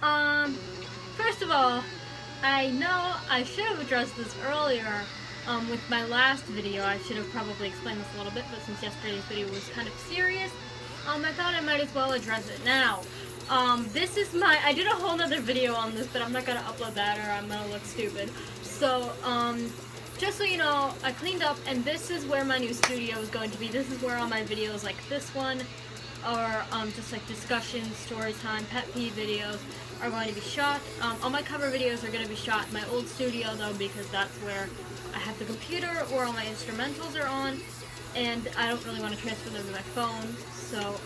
Um, First of all, I know I should have addressed this earlier. With my last video, I should have probably explained this a little bit, but since yesterday's video was kind of serious, I thought I might as well address it now. This is I did a whole nother video on this, but I'm not gonna upload that or I'm gonna look stupid. So, just so you know, I cleaned up, and this is where my new studio is going to be. This is where all my videos like this one, or just like discussion, story time, pet peeve videos are going to be shot. All my cover videos are going to be shot in my old studio though, because that's where I have the computer where all my instrumentals are on, and I don't really want to transfer them to my phone. So,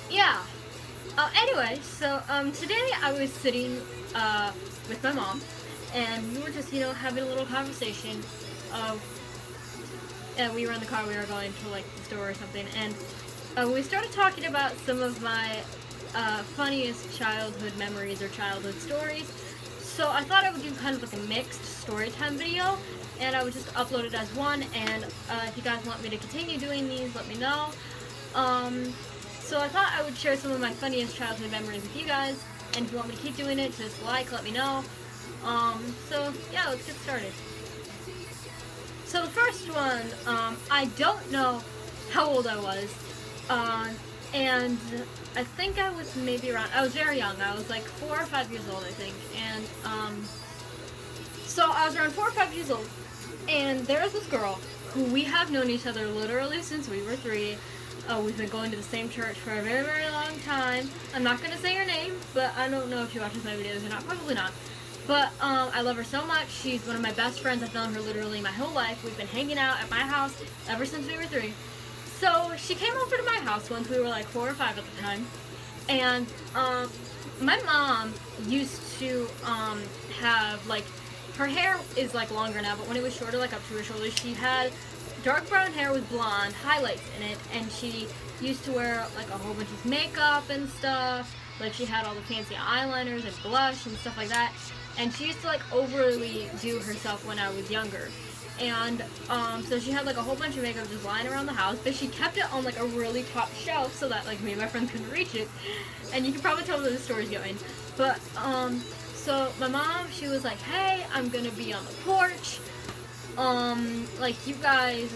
yeah. Anyway, so today I was sitting with my mom, and we were just, having a little conversation of, we were in the car, we were going to like the store or something, and we started talking about some of my funniest childhood memories or childhood stories. So I thought I would do kind of like a mixed story time video, and I would just upload it as one, and if you guys want me to continue doing these, let me know. So I thought I would share some of my funniest childhood memories with you guys, and if you want me to keep doing it, just let me know. So yeah, let's get started. So the first one, I don't know how old I was, and I think I was maybe I was very young. I was like 4 or 5 years old, I think, and so I was around 4 or 5 years old, and there was this girl who we have known each other literally since we were 3. We've been going to the same church for a very, very long time. I'm not going to say her name, but I don't know if she watches my videos or not. Probably not. But I love her so much. She's one of my best friends. I've known her literally my whole life. We've been hanging out at my house ever since we were 3. So she came over to my house once. We were like 4 or 5 at the time. And my mom used to have, like, her hair is like longer now, but when it was shorter, like up to her shoulders, she had dark brown hair with blonde highlights in it, and she used to wear like a whole bunch of makeup and stuff. Like, she had all the fancy eyeliners and blush and stuff like that, and she used to like overly do herself when I was younger. And so she had like a whole bunch of makeup just lying around the house, but she kept it on like a really top shelf so that like me and my friends couldn't reach it. And you can probably tell where the story's going. But so my mom, she was like, hey, I'm gonna be on the porch. Like, you guys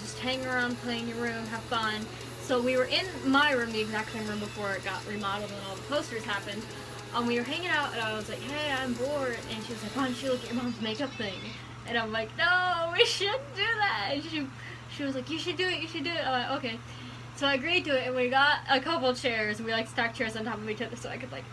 just hang around, play in your room, have fun. So we were in my room, the exact same room before it got remodeled and all the posters happened. We were hanging out, and I was like, hey, I'm bored. And she was like, why don't you look at your mom's makeup thing? And I'm like, no, we shouldn't do that. And she was like, you should do it, you should do it. I'm like, okay. So I agreed to it, and we got a couple chairs. We like stacked chairs on top of each other so I could like,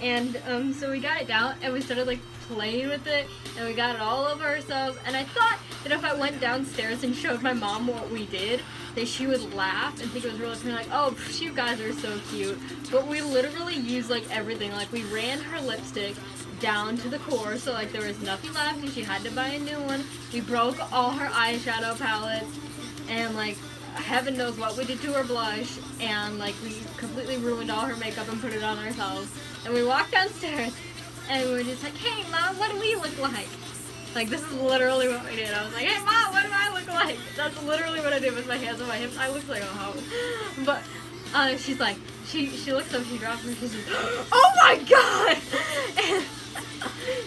And so we got it down, and we started like playing with it, and we got it all over ourselves. And I thought that if I went downstairs and showed my mom what we did, that she would laugh and think it was really funny, like, oh, you guys are so cute. But we literally used like everything. Like, we ran her lipstick down to the core, so like there was nothing left, and she had to buy a new one. We broke all her eyeshadow palettes, and like heaven knows what we did to her blush, and like we completely ruined all her makeup and put it on ourselves. And we walked downstairs, and we were just like, hey Mom, what do we look like? Like, this is literally what we did. I was like, hey Mom, what do I look like? That's literally what I did with my hands on my hips. I looked like a hoe. But she's like, she looks up, she drops her, she's like, oh my god! And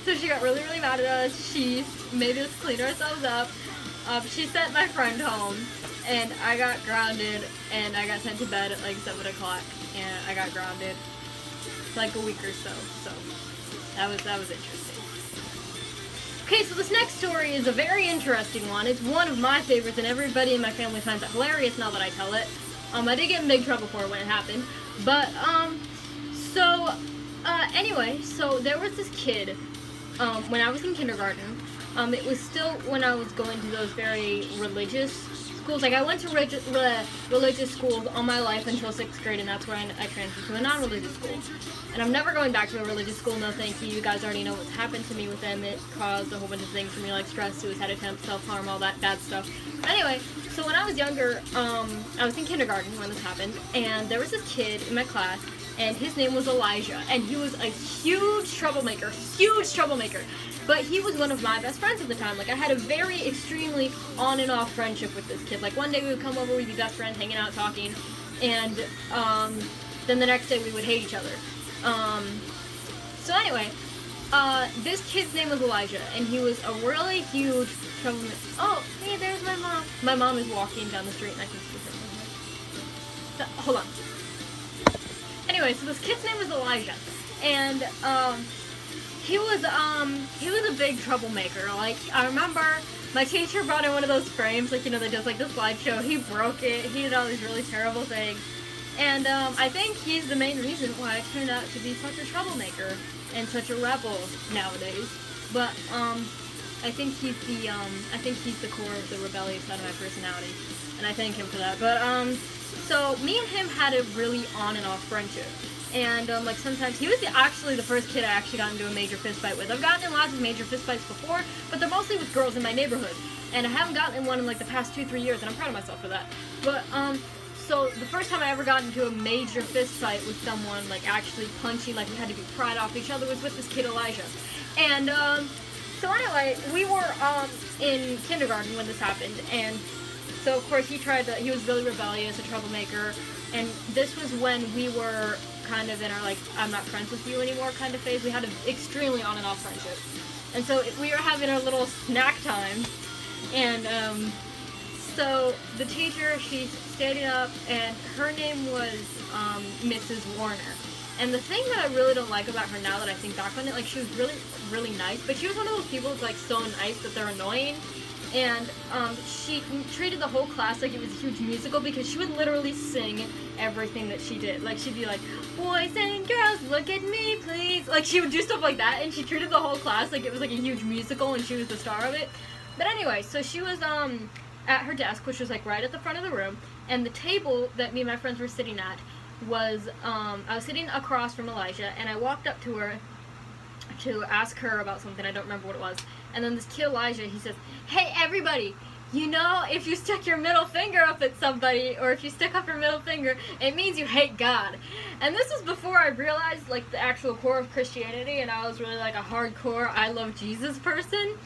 so she got really, really mad at us. She made us clean ourselves up. She sent my friend home, and I got grounded, and I got sent to bed at like 7 o'clock, and I got grounded for like a week or so. So that was interesting. Okay, so this next story is a very interesting one. It's one of my favorites, and everybody in my family finds it hilarious now that I tell it. I did get in big trouble for it when it happened, but anyway, so there was this kid, when I was in kindergarten. It was still when I was going to those very religious schools. Like, I went to religious schools all my life until 6th grade, and that's where I transferred to a non-religious school. And I'm never going back to a religious school, no thank you. You guys already know what's happened to me with them. It caused a whole bunch of things for me, like stress, suicide attempts, self-harm, all that bad stuff. Anyway, so when I was younger, I was in kindergarten when this happened, and there was this kid in my class, and his name was Elijah, and he was a huge troublemaker. But he was one of my best friends at the time. Like, I had a very extremely on and off friendship with this kid. Like, one day we would come over, we'd be best friends, hanging out, talking, and then the next day we would hate each other. So anyway, this kid's name was Elijah, and he was a really huge troublemaker. Oh, hey, there's my mom. My mom is walking down the street, and I can see her. Hold on. Anyway, so this kid's name was Elijah, and he was a big troublemaker. Like, I remember my teacher brought in one of those frames, like, you know, that does like the slideshow. He broke it. He did all these really terrible things. And I think he's the main reason why I turned out to be such a troublemaker and such a rebel nowadays. But I think he's the core of the rebellious side of my personality, and I thank him for that. But so me and him had a really on and off friendship. And like sometimes he was actually the first kid I actually got into a major fist fight with. I've gotten in lots of major fist fights before, but they're mostly with girls in my neighborhood. And I haven't gotten in one in like the past 2-3 years, and I'm proud of myself for that. But so the first time I ever got into a major fist fight with someone, like actually punching, like we had to be pried off each other, was with this kid Elijah. And so anyway, we were in kindergarten when this happened, and so of course he was really rebellious, a troublemaker, and this was when we were kind of in our like I'm not friends with you anymore kind of phase. We had an extremely on and off friendship, and so we were having our little snack time, and so the teacher, she's standing up, and her name was Mrs. Warner. And the thing that I really don't like about her now that I think back on it, like she was really, really nice, but she was one of those people that's like so nice that they're annoying. And she treated the whole class like it was a huge musical because she would literally sing everything that she did. Like she'd be like, boys and girls, look at me, please. Like she would do stuff like that, and she treated the whole class like it was like a huge musical and she was the star of it. But anyway, so she was at her desk, which was like right at the front of the room, and the table that me and my friends were sitting at was, I was sitting across from Elijah, and I walked up to her to ask her about something. I don't remember what it was. And then this kid Elijah, he says, hey everybody, you know, if you stick your middle finger up at somebody, or if you stick up your middle finger, it means you hate God. And this was before I realized like the actual core of Christianity, and I was really like a hardcore I love Jesus person.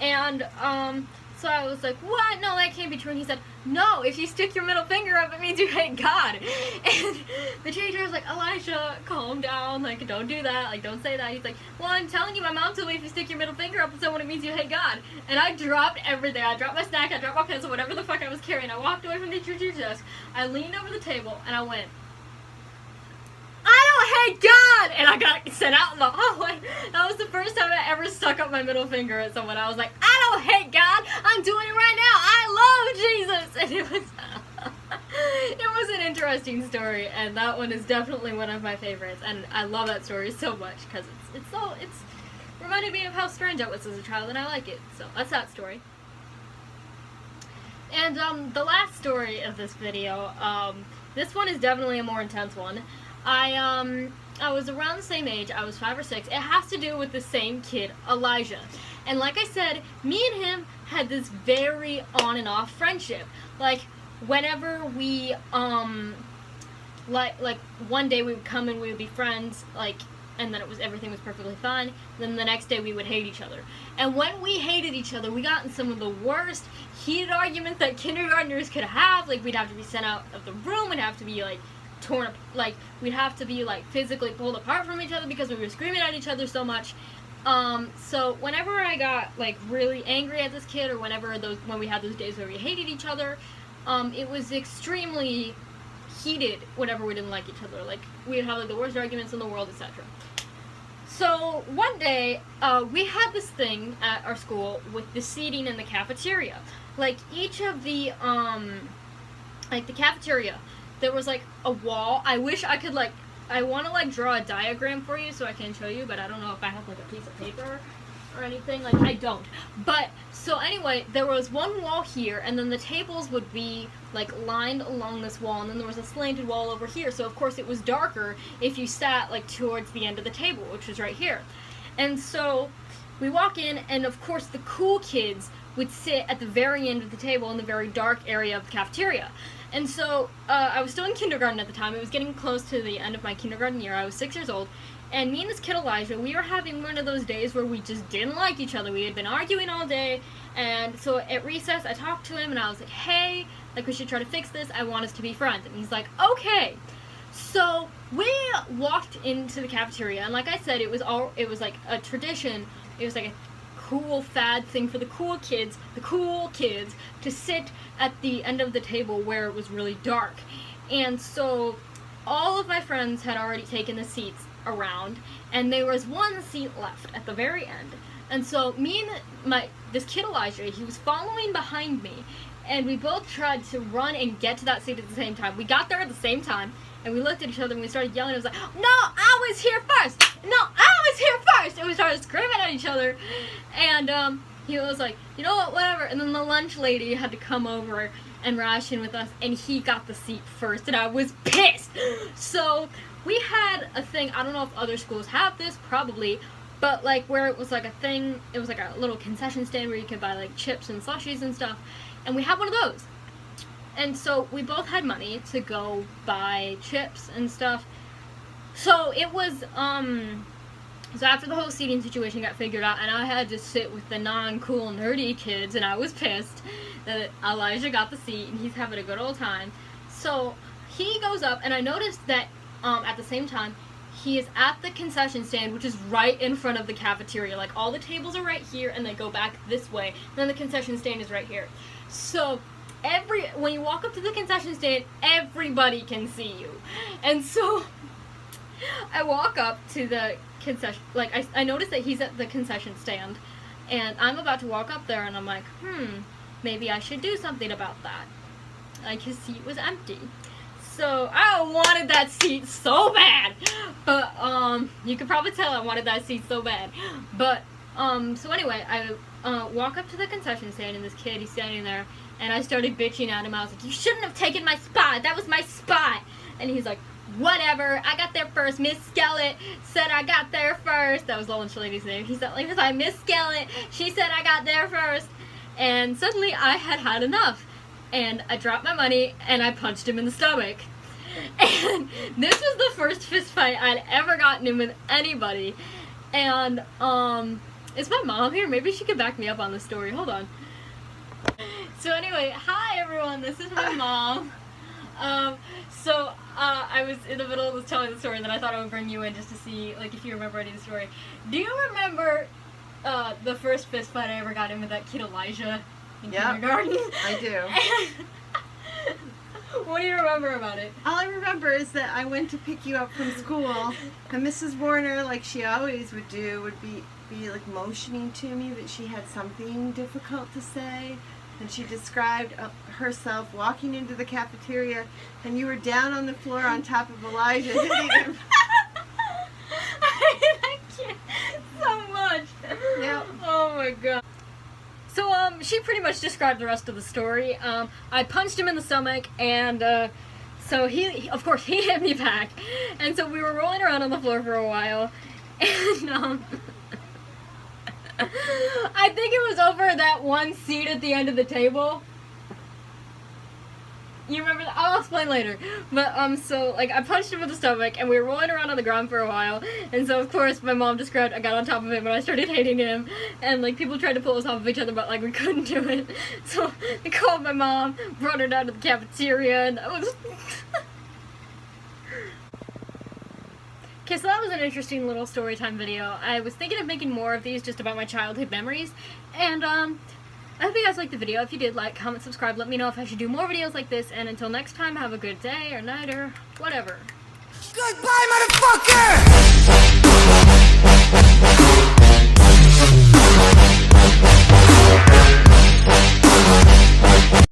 And so I was like, what? No, that can't be true. And he said, no, if you stick your middle finger up, it means you hate God. And the teacher was like, Elijah, calm down. Like, don't do that. Like, don't say that. He's like, well, I'm telling you, my mom told me if you stick your middle finger up at someone, it means you hate God. And I dropped everything. I dropped my snack. I dropped my pencil, whatever the fuck I was carrying. I walked away from the teacher's desk. I leaned over the table, and I went, I don't hate God! And I got sent out in the hallway. That was the first time I ever stuck up my middle finger at someone. I was like, I don't hate God! I'm doing it right now! I love Jesus! And it was an interesting story, and that one is definitely one of my favorites. And I love that story so much, because it's reminded me of how strange I was as a child, and I like it. So, that's that story. And, the last story of this video, this one is definitely a more intense one. I was around the same age. I was 5 or 6. It has to do with the same kid, Elijah. And like I said, me and him had this very on and off friendship. Like, whenever we, like one day we would come and we would be friends, like, and then everything was perfectly fine. Then the next day we would hate each other. And when we hated each other, we got in some of the worst heated arguments that kindergartners could have. Like, we'd have to be sent out of the room. We'd have to be, like, torn up, like we'd have to be like physically pulled apart from each other because we were screaming at each other so much. So whenever I got like really angry at this kid, or when we had those days where we hated each other, it was extremely heated whenever we didn't like each other. Like we'd have like the worst arguments in the world, etc. So one day we had this thing at our school with the seating in the cafeteria. Like each of the like the cafeteria, there was like a wall. I wish I could like, I want to like draw a diagram for you so I can show you, but I don't know if I have like a piece of paper or anything. Like I don't. But so anyway, there was one wall here, and then the tables would be like lined along this wall, and then there was a slanted wall over here. So of course it was darker if you sat like towards the end of the table, which was right here. And so we walk in, and of course the cool kids would sit at the very end of the table in the very dark area of the cafeteria. And so, I was still in kindergarten at the time. It was getting close to the end of my kindergarten year. I was 6 years old. And me and this kid Elijah, we were having one of those days where we just didn't like each other. We had been arguing all day. And so at recess, I talked to him and I was like, hey, like we should try to fix this. I want us to be friends. And he's like, okay. So we walked into the cafeteria, and like I said, it was like a tradition. It was like a cool fad thing for the cool kids to sit at the end of the table where it was really dark. And so all of my friends had already taken the seats around, and there was one seat left at the very end. And so me and this kid Elijah, he was following behind me, and we both tried to run and get to that seat at the same time. We got there at the same time, and we looked at each other and we started yelling. It was like, "No, I was here first! No, I was here first!" And we started screaming at each other. And he was like, "You know what, whatever." And then the lunch lady had to come over and ration with us, and he got the seat first, and I was pissed. So we had a thing, I don't know if other schools have this, probably, but like where it was like a thing, it was like a little concession stand where you could buy like chips and slushies and stuff, and we had one of those. And so we both had money to go buy chips and stuff. So it was, so after the whole seating situation got figured out, and I had to sit with the non-cool, nerdy kids, and I was pissed that Elijah got the seat, and he's having a good old time. So he goes up, and I noticed that at the same time, he is at the concession stand, which is right in front of the cafeteria. Like, all the tables are right here, and they go back this way, and then the concession stand is right here. So when you walk up to the concession stand, everybody can see you. And so I walk up to the concession, like I noticed that he's at the concession stand, and I'm about to walk up there, and I'm like, maybe I should do something about that. Like, his seat was empty. So I wanted that seat so bad, but you could probably tell I wanted that seat so bad. But so anyway, I walk up to the concession stand, and this kid, he's standing there, and I started bitching at him. I was like, "You shouldn't have taken my spot. That was my spot." And he's like, "Whatever, I got there first. Miss Skellett said I got there first." That was the lunch lady's name. He said, like, "Miss Skellett, she said I got there first." And suddenly I had had enough, and I dropped my money, and I punched him in the stomach. And this was the first fist fight I'd ever gotten in with anybody. And is my mom here? Maybe she could back me up on this story. Hold on. So anyway, hi everyone, this is my mom. I was in the middle of telling the story, and then I thought I would bring you in just to see, like, if you remember any of the story. Do you remember the first fist fight I ever got in with that kid Elijah in kindergarten? I do. What do you remember about it? All I remember is that I went to pick you up from school, and Mrs. Warner, like she always would do, would be like motioning to me that she had something difficult to say. And she described herself walking into the cafeteria, and you were down on the floor on top of Elijah hitting him. I can't so much. Yep. Oh my god. So she pretty much described the rest of the story. I punched him in the stomach, and so he of course he hit me back, and so we were rolling around on the floor for a while, and I think it was over that one seat at the end of the table. You remember that? I'll explain later. But, so, like, I punched him in the stomach, and we were rolling around on the ground for a while, and so, of course, my mom described I got on top of him, and I started hating him, and, like, people tried to pull us off of each other, but, like, we couldn't do it. So, I called my mom, brought her down to the cafeteria, and that was... Okay, so that was an interesting little story time video. I was thinking of making more of these just about my childhood memories, and, I hope you guys liked the video. If you did, like, comment, subscribe, let me know if I should do more videos like this, and until next time, have a good day, or night, or whatever. Goodbye, motherfucker!